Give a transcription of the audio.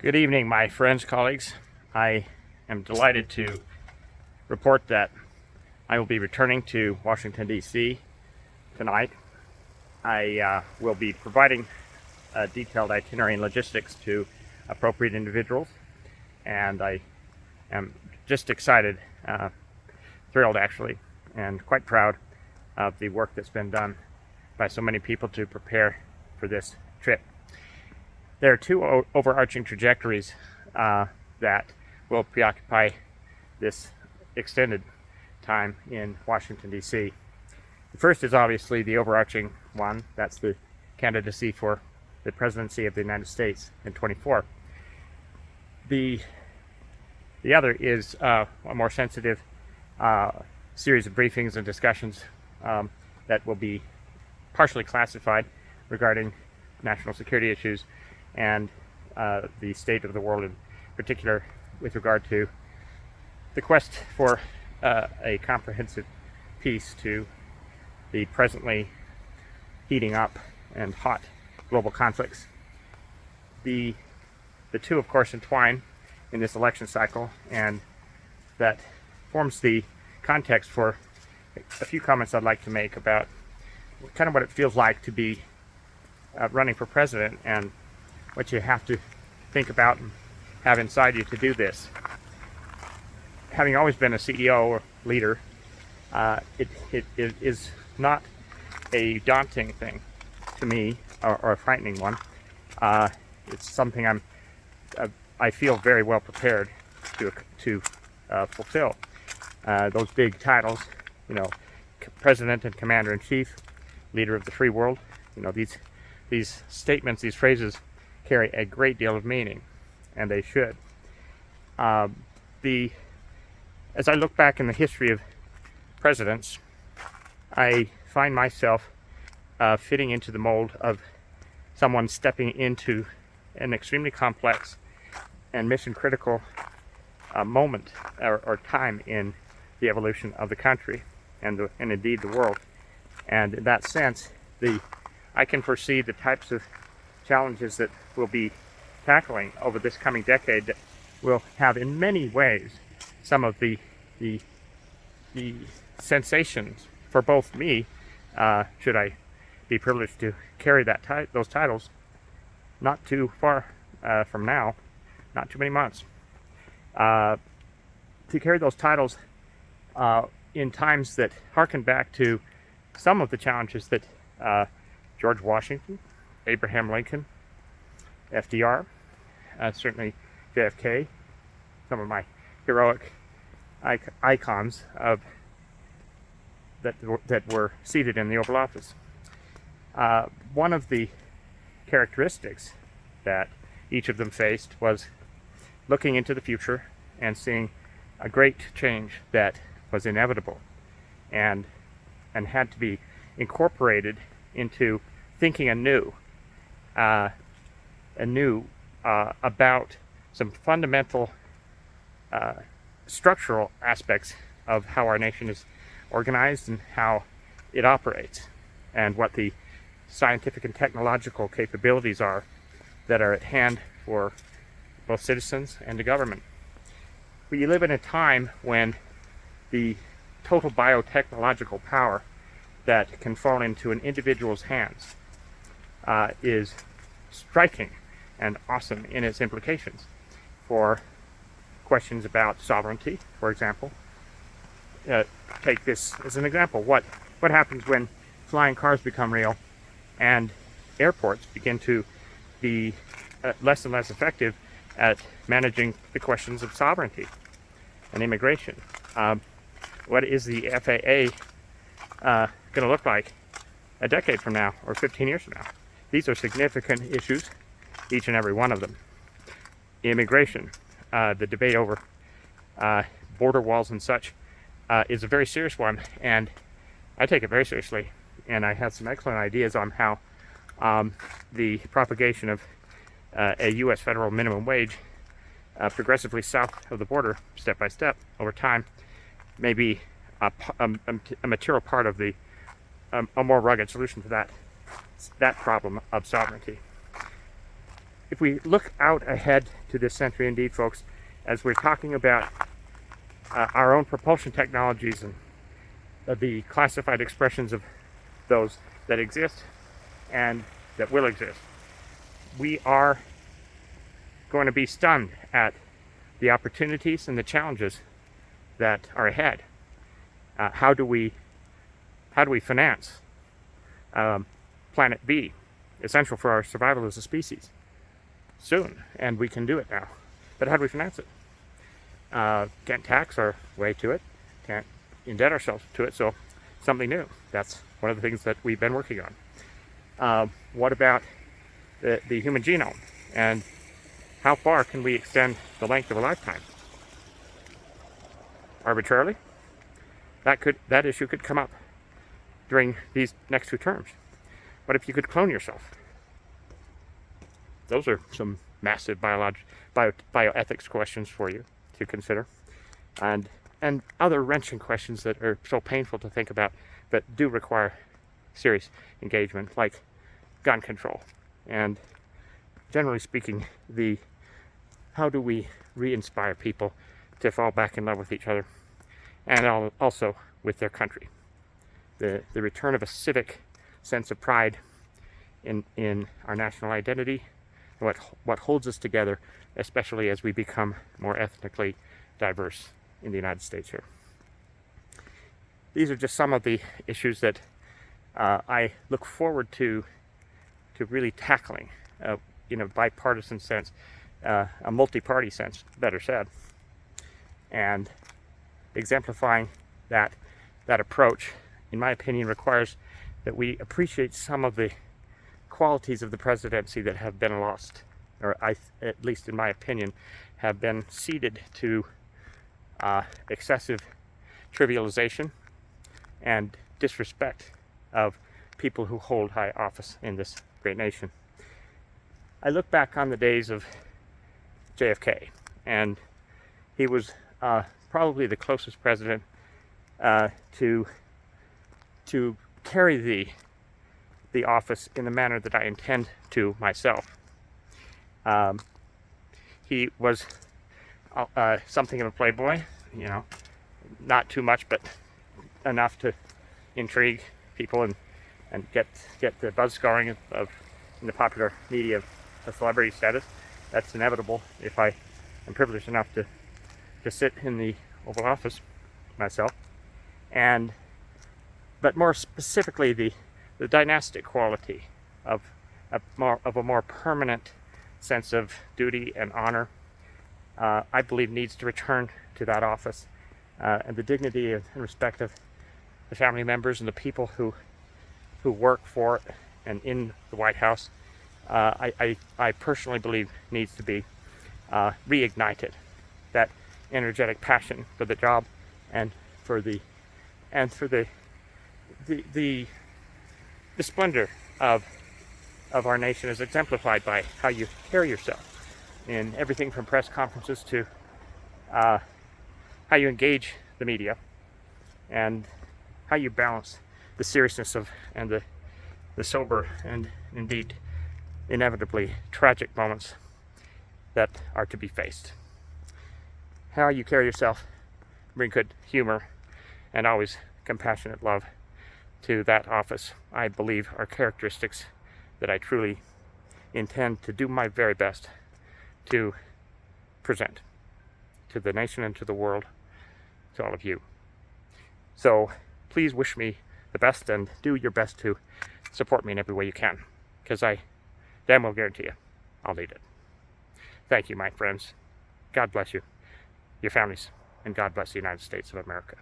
Good evening, my friends, colleagues. I am delighted to report that I will be returning to Washington, D.C. tonight. I will be providing a detailed itinerary and logistics to appropriate individuals, and I am just excited, thrilled actually, and quite proud of the work that's been done by so many people to prepare for this trip. There are two overarching trajectories that will preoccupy this extended time in Washington, D.C. The first is obviously the overarching one. That's the candidacy for the presidency of the United States in 24. The other is a more sensitive series of briefings and discussions that will be partially classified regarding national security issues and the state of the world, in particular with regard to the quest for a comprehensive peace to the presently heating up and hot global conflicts. The two, of course, entwine in this election cycle, and that forms the context for a few comments I'd like to make about kind of what it feels like to be running for president and what you have to think about and have inside you to do this. Having always been a CEO or leader, it is not a daunting thing to me, or a frightening one. It's something I feel very well prepared to fulfill. Those big titles, President and Commander-in-Chief, Leader of the Free World. These statements, these phrases carry a great deal of meaning, and they should. As I look back in the history of presidents, I find myself fitting into the mold of someone stepping into an extremely complex and mission critical moment or time in the evolution of the country and indeed the world. And in that sense, I can foresee the types of challenges that we'll be tackling over this coming decade that will have in many ways some of the sensations for both me, should I be privileged to carry those titles not too far from now, not too many months, to carry those titles in times that harken back to some of the challenges that George Washington, Abraham Lincoln, FDR, certainly JFK, some of my heroic icons that were seated in the Oval Office. One of the characteristics that each of them faced was looking into the future and seeing a great change that was inevitable and had to be incorporated into thinking anew about some fundamental structural aspects of how our nation is organized and how it operates, and what the scientific and technological capabilities are that are at hand for both citizens and the government. We live in a time when the total biotechnological power that can fall into an individual's hands is striking and awesome in its implications for questions about sovereignty, for example. Take this as an example. What happens when flying cars become real and airports begin to be less and less effective at managing the questions of sovereignty and immigration? What is the FAA going to look like a decade from now or 15 years from now? These are significant issues, each and every one of them. Immigration, the debate over border walls and such, is a very serious one, and I take it very seriously. And I have some excellent ideas on how the propagation of a U.S. federal minimum wage progressively south of the border, step by step, over time, may be a material part of a more rugged solution to that problem of sovereignty. if we look out ahead to this century, indeed, folks, as we're talking about our own propulsion technologies and the classified expressions of those that exist and that will exist, we are going to be stunned at the opportunities and the challenges that are ahead. How do we finance Planet B, essential for our survival as a species? Soon, and we can do it now. But how do we finance it? Can't tax our way to it, can't indebt ourselves to it, so something new. That's one of the things that we've been working on. What about the human genome, and how far can we extend the length of a lifetime? Arbitrarily? That issue could come up during these next 2 terms. What if you could clone yourself? Those are some massive bioethics questions for you to consider, and other wrenching questions that are so painful to think about, but do require serious engagement, like gun control, and generally speaking, how do we re-inspire people to fall back in love with each other, and also with their country. The return of a civic sense of pride in our national identity, what holds us together, especially as we become more ethnically diverse in the United States here. These are just some of the issues that I look forward to really tackling in a bipartisan sense, a multi-party sense, better said, and exemplifying that approach, in my opinion, requires that we appreciate some of the qualities of the presidency that have been lost, or at least in my opinion, have been ceded to excessive trivialization and disrespect of people who hold high office in this great nation. I look back on the days of JFK, and he was probably the closest president to carry the office in the manner that I intend to myself. He was something of a playboy, not too much, but enough to intrigue people and get the buzz scoring of in the popular media of a celebrity status. That's inevitable if I am privileged enough to sit in the Oval Office myself. But more specifically, the dynastic quality of a more permanent sense of duty and honor, I believe, needs to return to that office, and the dignity and respect of the family members and the people who work for and in the White House, I personally believe needs to be reignited. That energetic passion for the job and for the splendor of our nation is exemplified by how you carry yourself in everything from press conferences to how you engage the media, and how you balance the seriousness of and the sober and indeed inevitably tragic moments that are to be faced. How you carry yourself, bring good humor and always compassionate love to that office, I believe, are characteristics that I truly intend to do my very best to present to the nation and to the world, to all of you. So please wish me the best and do your best to support me in every way you can, because I damn well guarantee you I'll need it. Thank you, my friends. God bless you, your families, and God bless the United States of America.